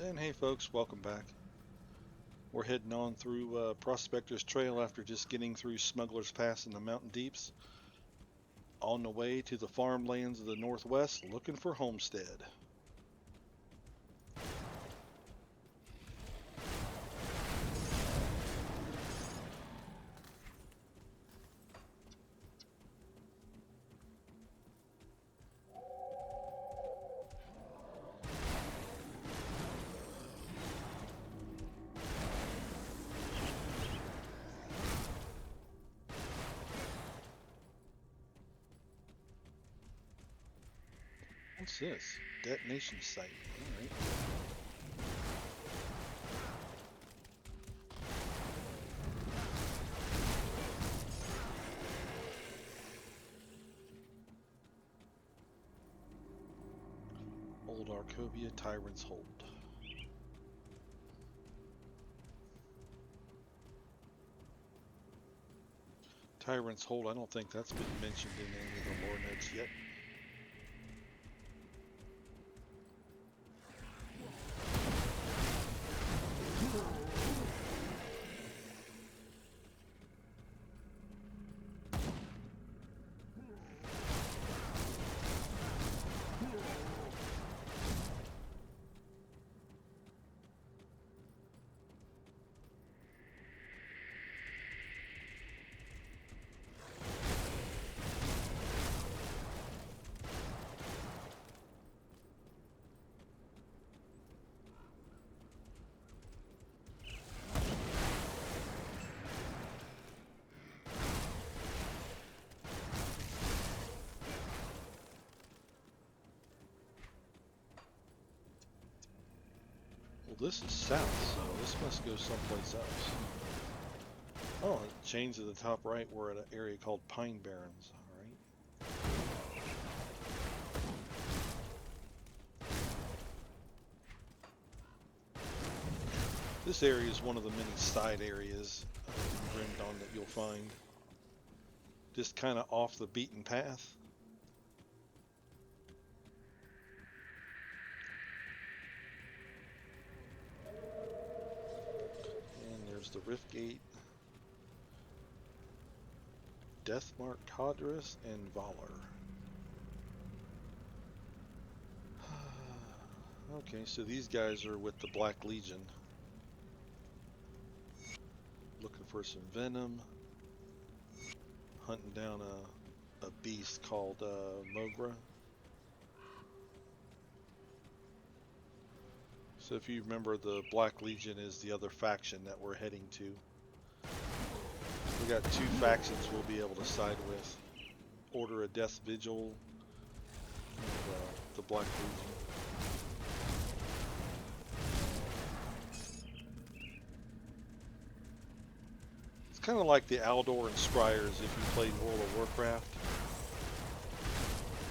And hey folks, welcome back. We're heading on through Prospector's Trail after just getting through Smuggler's Pass in the mountain deeps. On the way to the farmlands of the Northwest looking for Homestead. What's this? Detonation site. Alright. Old Arcovia Tyrant's Hold. Tyrant's Hold, I don't think that's been mentioned in any of the lore notes yet. Well, this is south, so this must go someplace else. Oh, it changed to the top right. We're at an area called Pine Barrens. Alright. This area is one of the many side areas in Grimdawn that you'll find. Just kind of off the beaten path. And there's the Rift Gate. Deathmark Hadris and Valor. Okay, so these guys are with the Black Legion. Looking for some venom. Hunting down a beast called Mogra. So if you remember, the Black Legion is the other faction that we're heading to. We got two factions we'll be able to side with. Order of Death Vigil and the Black Legion. It's kind of like the Aldor and Scryers if you played World of Warcraft.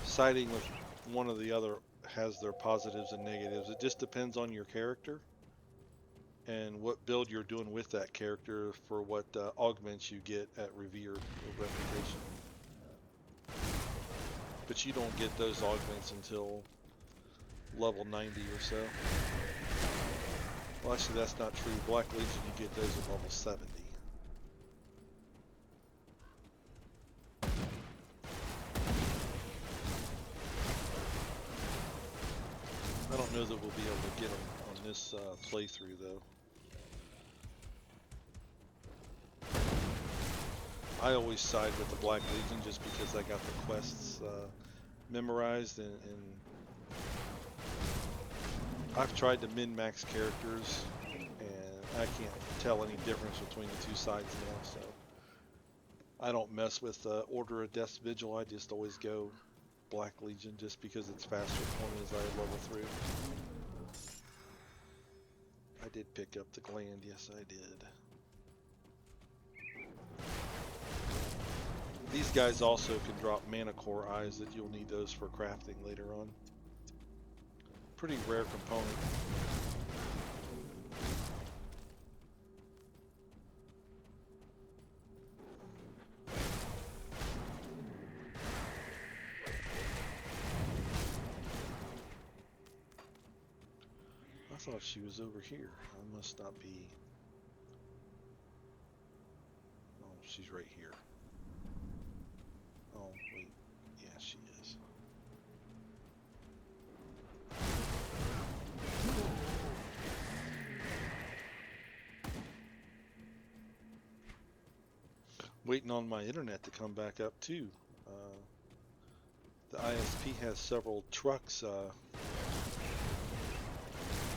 Siding with one or the other has their positives and negatives. It just depends on your character and what build you're doing with that character for what augments you get at Revered or Reputation. But you don't get those augments until level 90 or so. Well, actually that's not true. Black Legion, you get those at level 70. I don't know that we'll be able to get them on this playthrough though. I always side with the Black Legion just because I got the quests memorized, and I've tried to min-max characters and I can't tell any difference between the two sides now, so I don't mess with Order of Death's Vigil. I just always go Black Legion just because it's faster for me as I level through. I did pick up the gland, yes I did. These guys also can drop mana core eyes that you'll need those for crafting later on. Pretty rare component. thought she was over here. I must not be. Oh, she's right here. Oh, wait. Yeah, she is. Waiting on my internet to come back up too. The ISP has several trucks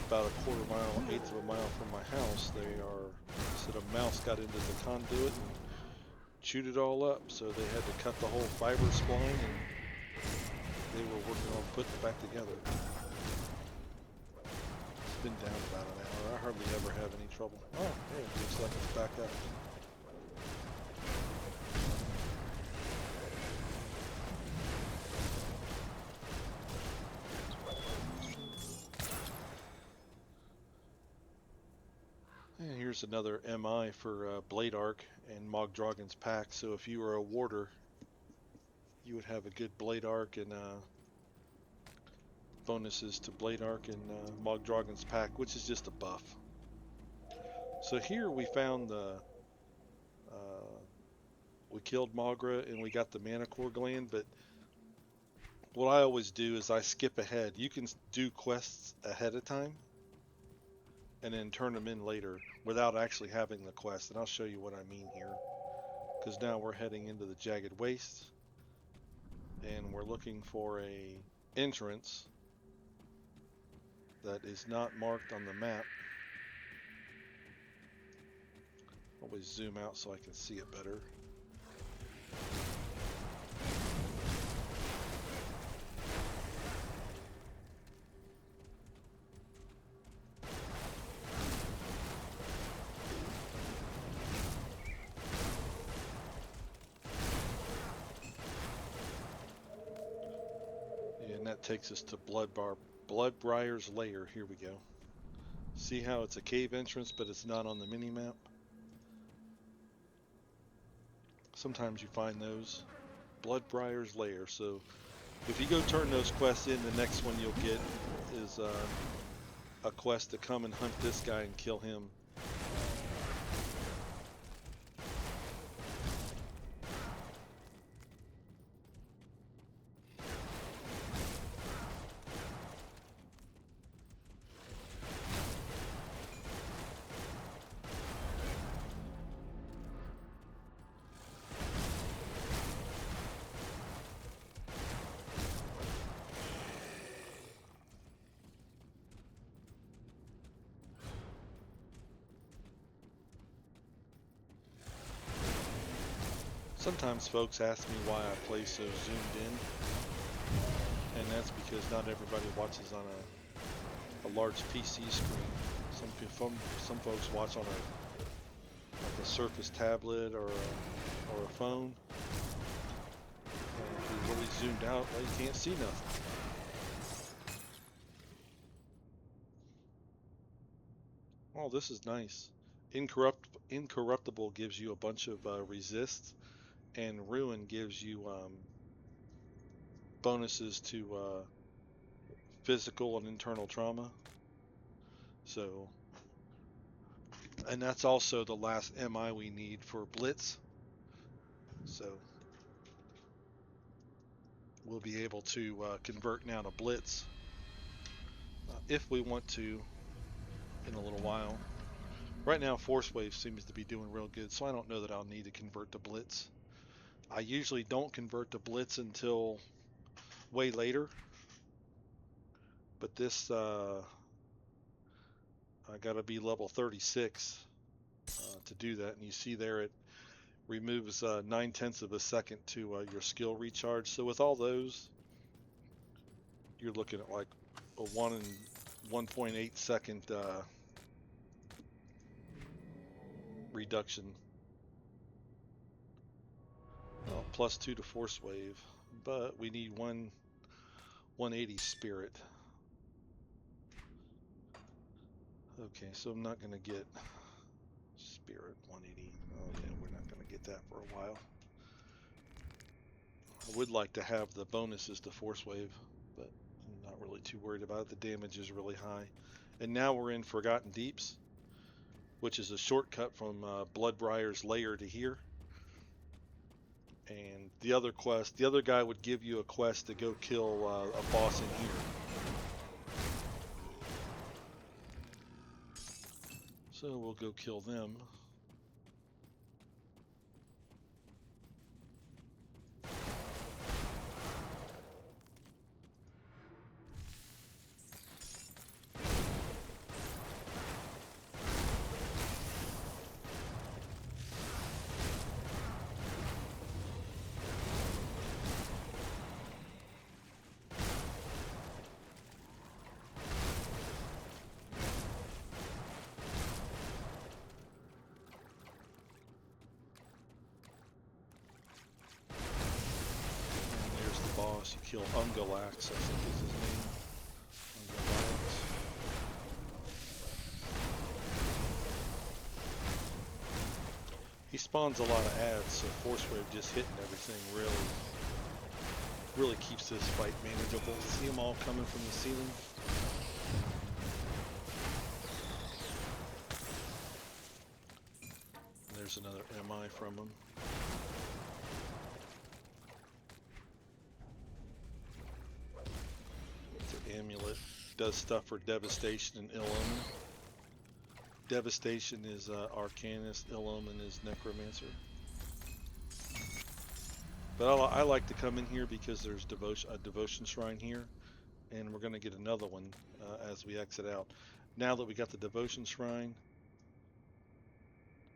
about a quarter mile, eighth of a mile from my house. They are, said a mouse got into the conduit and chewed it all up, so they had to cut the whole fiber spline, and they were working on putting it back together. It's been down about an hour. I hardly ever have any trouble. Oh, yeah, it looks like it's back up. And here's another MI for Blade Arc and Mogdragon's Pack. So if you were a warder, you would have a good Blade Arc and bonuses to Blade Arc and Mogdragon's Pack, which is just a buff. So here we found the, we killed Mogra and we got the Manicore gland, but what I always do is I skip ahead. You can do quests ahead of time and then turn them in later without actually having the quest, and I'll show you what I mean here. Because now we're heading into the Jagged Waste, and we're looking for a entrance that is not marked on the map. Always zoom out so I can see it better. And that takes us to Bloodbrier's Lair. Here we go. See how it's a cave entrance, but it's not on the mini-map? Sometimes you find those. Bloodbrier's Lair. So if you go turn those quests in, the next one you'll get is a quest to come and hunt this guy and kill him. Sometimes folks ask me why I play so zoomed in, and that's because not everybody watches on a large PC screen. Some folks watch on a Surface tablet or a phone, and if you're really zoomed out, well, you can't see nothing. Oh, this is nice. Incorruptible gives you a bunch of resist, and Ruin gives you bonuses to physical and internal trauma. So, and that's also the last MI we need for Blitz. So we'll be able to convert now to Blitz if we want to in a little while. Right now, Force Wave seems to be doing real good, so I don't know that I'll need to convert to Blitz. I usually don't convert to Blitz until way later, but this I gotta be level 36 to do that, and you see there it removes 9/10 of a second to your skill recharge. So with all those, you're looking at like a 1.8 second reduction. +2 to Force Wave, but we need 180 Spirit. Okay, so I'm not going to get Spirit 180. Oh yeah, we're not going to get that for a while. I would like to have the bonuses to Force Wave, but I'm not Not really too worried about it. The damage is really high. And now we're in Forgotten Deeps, which is a shortcut from Bloodbrier's lair to here. And the other quest, the other guy would give you a quest to go kill a boss in here. So we'll go kill them. Boss, you kill Ungalax, I think is his name. Ungalax. He spawns a lot of ads, so Force Wave just hitting everything really keeps this fight manageable. See them all coming from the ceiling? And there's another MI from him. Amulet does stuff for Devastation and Ill Omen. Devastation is Arcanist, Ill Omen is Necromancer. But I like to come in here because there's a devotion shrine here, and we're going to get another one as we exit out. Now that we got the devotion shrine,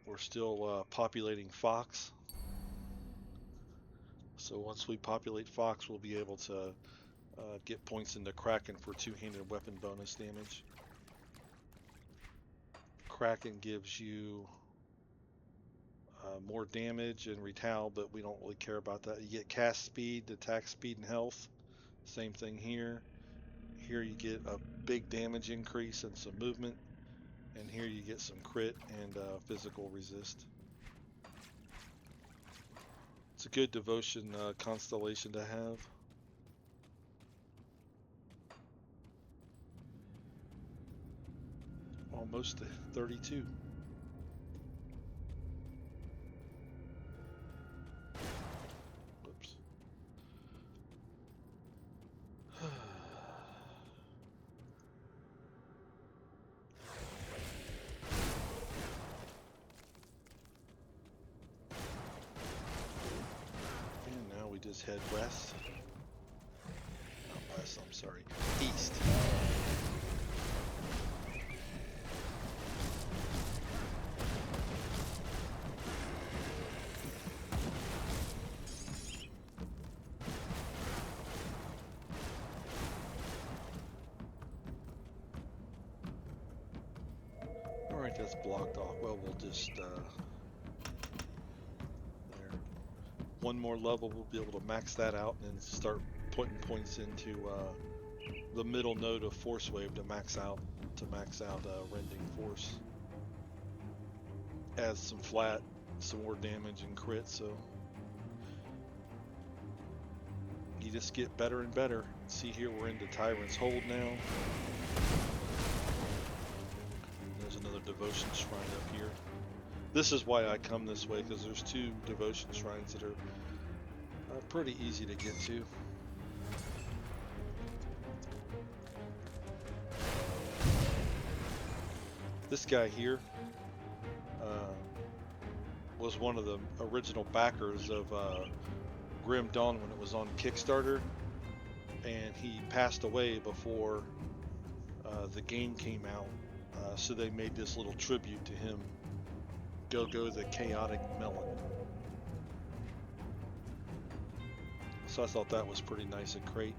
we're still populating Fox. So once we populate Fox, we'll be able to get points into Kraken for two-handed weapon bonus damage. Kraken gives you more damage and retal, but we don't really care about that. You get cast speed, attack speed, and health. Same thing here. Here you get a big damage increase and some movement. And here you get some crit and physical resist. It's a good devotion constellation to have. Almost to 32. Whoops. And now we just head west. Not west, I'm sorry. East. Alright, that's blocked off. Well, we'll just, there. One more level, we'll be able to max that out and then start putting points into the middle node of Force Wave to max out Rending Force. Adds some flat, some more damage and crit, so you just get better and better. See here, we're into Tyrant's Hold now. Another devotion shrine up here. This is why I come this way, because there's two devotion shrines that are pretty easy to get to. This guy here was one of the original backers of Grim Dawn when it was on Kickstarter, and he passed away before the game came out. So they made this little tribute to him. Go the Chaotic Melon. So I thought that was pretty nice and great.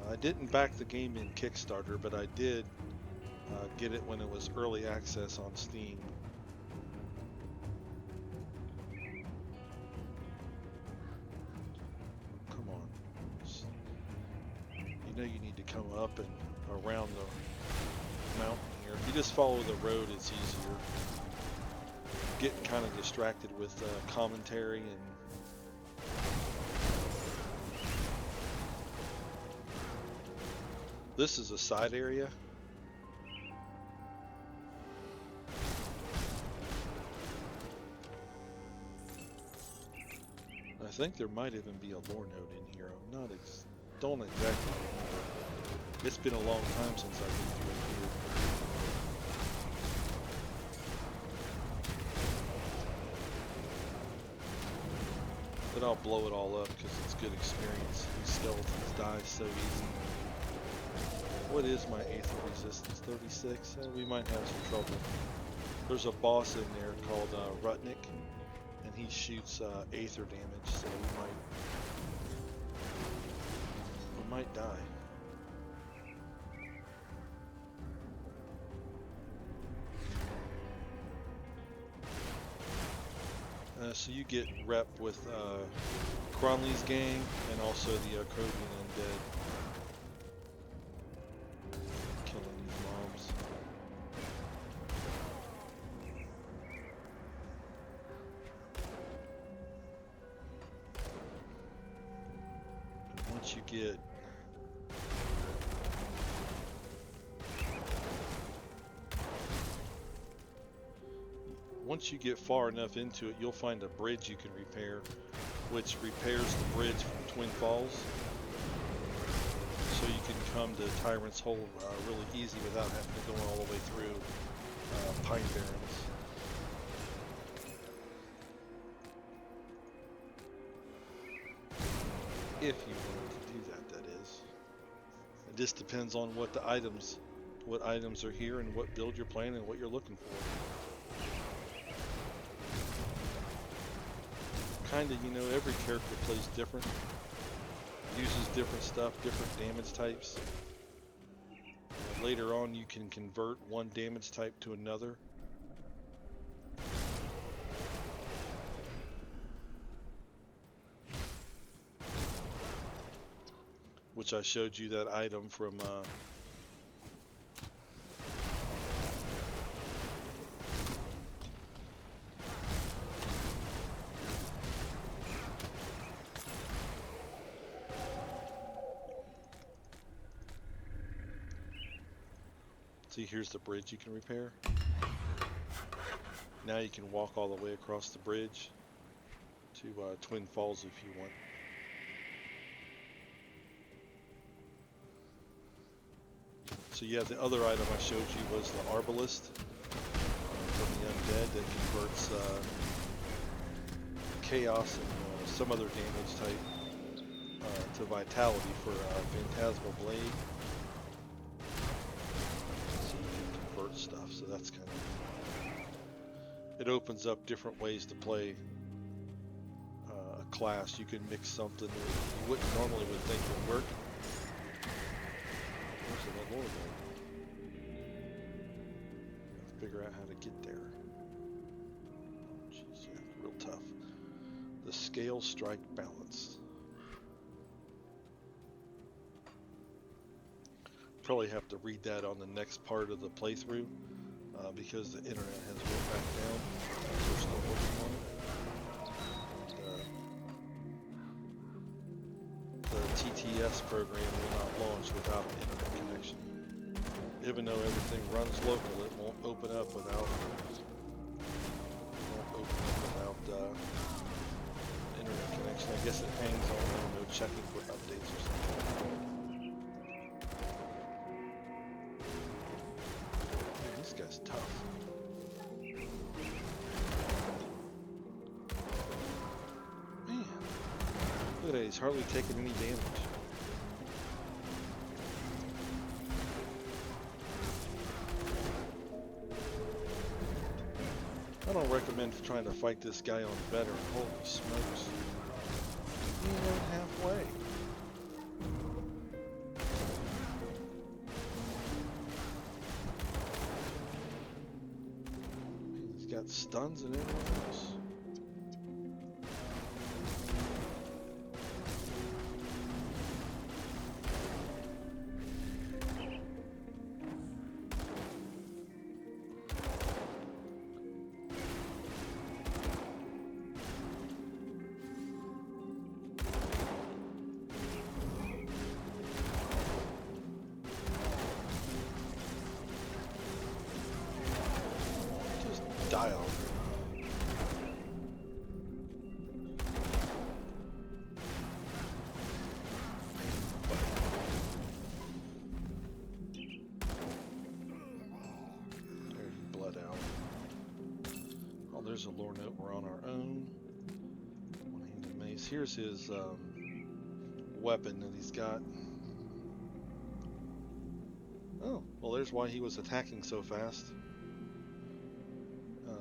I didn't back the game in Kickstarter, but I did get it when it was early access on Steam. Come on. You know you need to come up and around the mountain here. If you just follow the road, it's easier. Getting kind of distracted with commentary and This is a side area. I think there might even be a lore node in here. I'm not don't exactly remember. It's been a long time since I've been through here. But I'll blow it all up because it's good experience. These skeletons die so easy. What is my aether resistance? 36? We might have some trouble. There's a boss in there called Rutnik, and he shoots aether damage, so we might die. So you get rep with Cronley's gang and also the Kovian Undead. Killing these mobs. And once you get far enough into it, you'll find a bridge you can repair, which repairs the bridge from Twin Falls. So you can come to Tyrant's Hole really easy without having to go all the way through Pine Barrens. If you wanted to do that, that is. It just depends on what items are here and what build you're playing and what you're looking for. Kinda, you know, every character plays different, uses different stuff, different damage types. Later on you can convert one damage type to another. Which I showed you that item from see, here's the bridge you can repair. Now you can walk all the way across the bridge to Twin Falls if you want. So yeah, the other item I showed you was the Arbalist from the Undead that converts Chaos and some other damage type to Vitality for Phantasmal Blade. Stuff, so that's kind of, it opens up different ways to play a class. You can mix something that you wouldn't normally would think would work. Where's the lore node? Let's figure out how to get there. Jeez, yeah, real tough. The scale strike balance. Probably have to read that on the next part of the playthrough because the internet has went back down. We're still working on it. The TTS program will not launch without an internet connection. Even though everything runs local, it won't open up without internet connection. I guess it hangs on checking for updates or something. This guy's tough. Man, look at that, he's hardly taking any damage. I don't recommend trying to fight this guy on veteran. Holy smokes. He ain't even halfway. He's got stuns and everything else. style. There's blood out. Oh, there's a lore note. We're on our own. One-handed mace. Here's his weapon that he's got. Oh, well, there's why he was attacking so fast.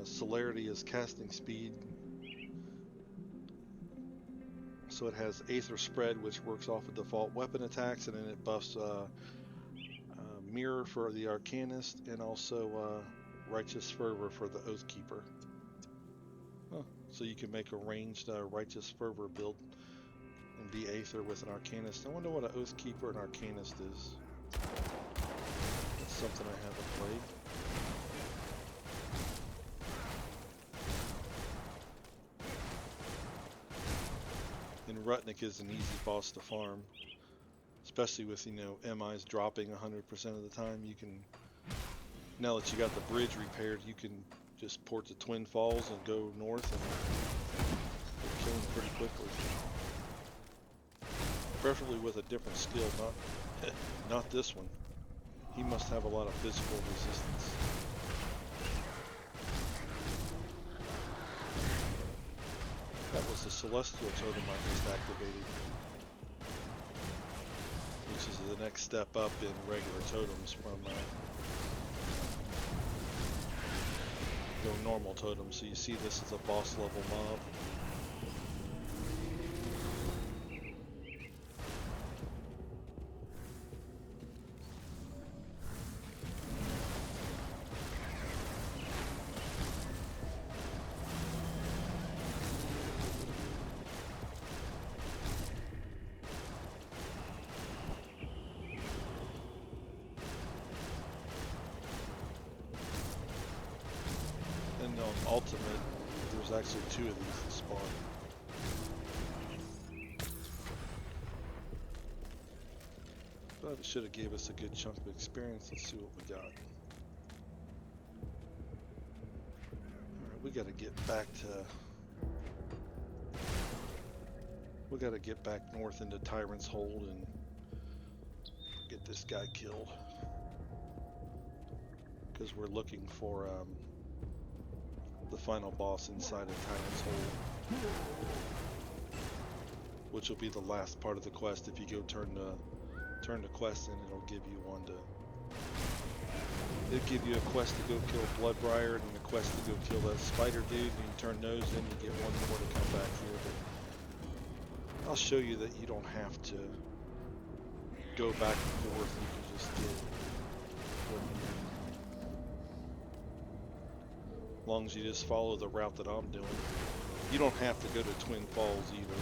Celerity is casting speed. So it has Aether Spread, which works off of default weapon attacks, and then it buffs Mirror for the Arcanist, and also Righteous Fervor for the Oathkeeper. Oh, so you can make a ranged Righteous Fervor build and be Aether with an Arcanist. I wonder what an Oathkeeper and Arcanist is. That's something I haven't played. And Rutnik is an easy boss to farm, especially with, you know, MIs dropping 100% of the time. You can, now that you got the bridge repaired, you can just port to Twin Falls and go north and kill him pretty quickly. Preferably with a different skill, not this one. He must have a lot of physical resistance. That was the Celestial Totem I just activated, which is the next step up in regular totems from the normal totems. So you see this is a boss level mob. Ultimate, there's actually 2 of these that spawn. But it should have gave us a good chunk of experience. Let's see what we got. Alright, we gotta get back north into Tyrant's Hold and get this guy killed. Because we're looking for the final boss inside of Tyrant's Hold, which will be the last part of the quest. If you go turn the quest in, it'll give you one to. It'll give you a quest to go kill Bloodbriar and a quest to go kill that spider dude, and you turn those in, you get one more to come back here. But I'll show you that you don't have to go back and forth. You can just get what you need. As long as you just follow the route that I'm doing. You don't have to go to Twin Falls either.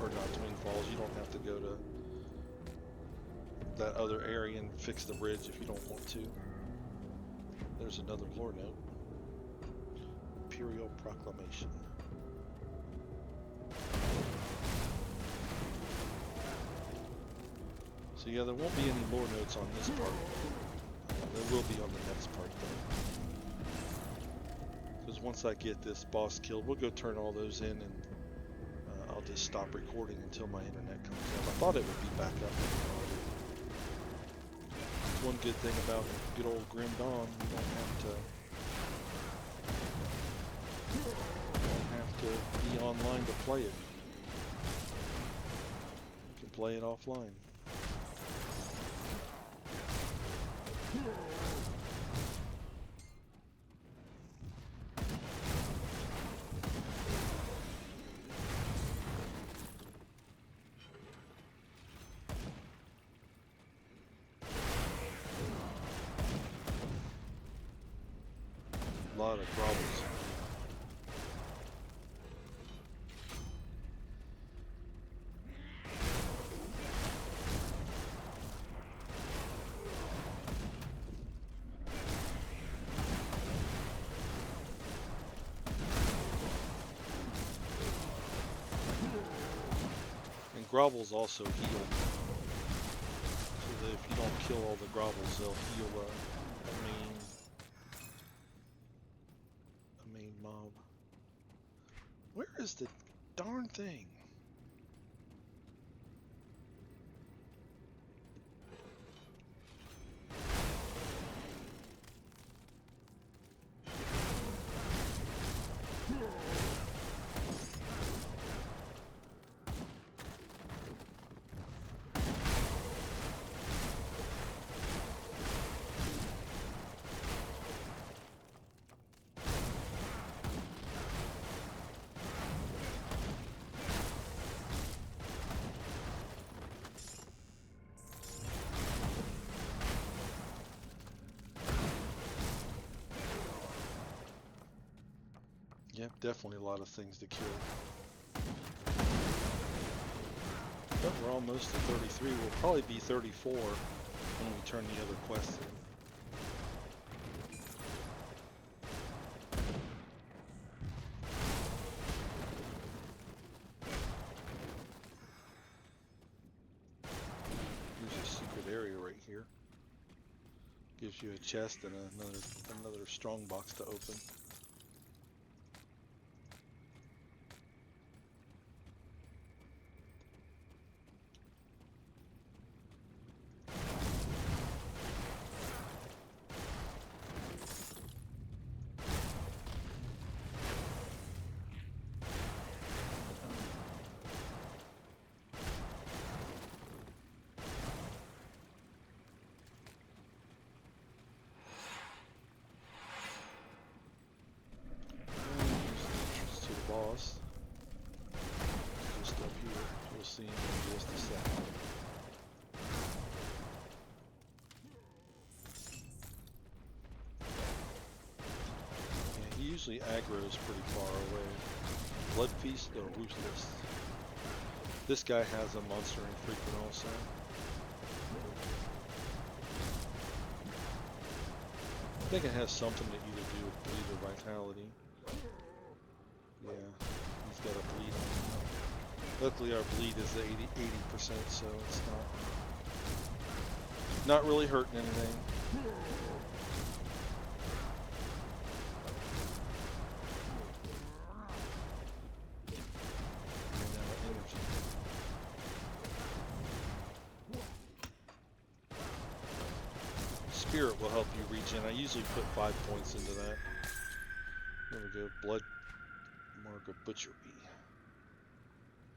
Or not Twin Falls, you don't have to go to that other area and fix the bridge if you don't want to. There's another lore note. Imperial Proclamation. So yeah, there won't be any lore notes on this part. There will be on the next part though. Because once I get this boss killed, we'll go turn all those in, and I'll just stop recording until my internet comes up. I thought it would be back up. One good thing about good old Grim Dawn, you don't have to be online to play it. You can play it offline. A lot of problems. And grovels also heal. So that if you don't kill all the grovels, they'll heal. is the darn thing? Yep, definitely a lot of things to kill. But we're almost to 33. We'll probably be 34 when we turn the other quests in. Here's a secret area right here. Gives you a chest and another strong box to open. Just up here, you'll see him in just a second. Yeah, he usually aggroes pretty far away. Blood Feast or Ruthless. This guy has a monster infrequent also. I think it has something to either do with bleed or vitality. Yeah, he's got a bleed on him. Luckily our bleed is 80%, so it's not really hurting anything. Ran out of energy. Spirit will help you regen. I usually put 5 points into that. There we go. Blood Mark of Butchery.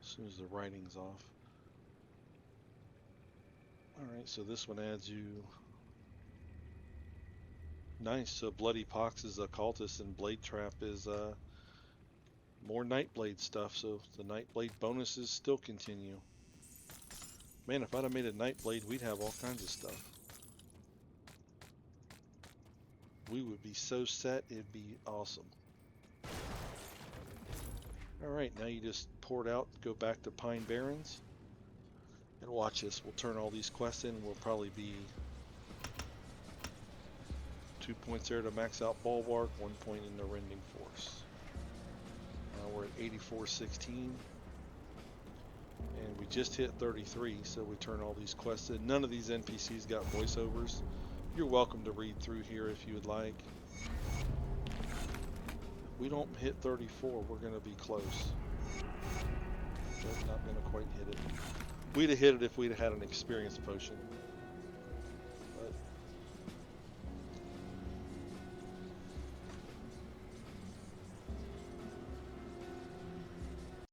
As soon as the writing's off. Alright, so this one adds you... Nice, so Bloody Pox is a cultist and Blade Trap is more Nightblade stuff, so the Nightblade bonuses still continue. Man, if I'd have made a Nightblade, we'd have all kinds of stuff. We would be so set, it'd be awesome. Alright, now you just pour it out, go back to Pine Barrens, and watch this. We'll turn all these quests in, and we'll probably be 2 points there to max out Bulwark, 1 point in the Rending Force. Now we're at 84-16, and we just hit 33, so we turn all these quests in. None of these NPCs got voiceovers. You're welcome to read through here if you would like. We don't hit 34, we're going to be close. Just not going to quite hit it. We'd have hit it if we'd have had an experience potion.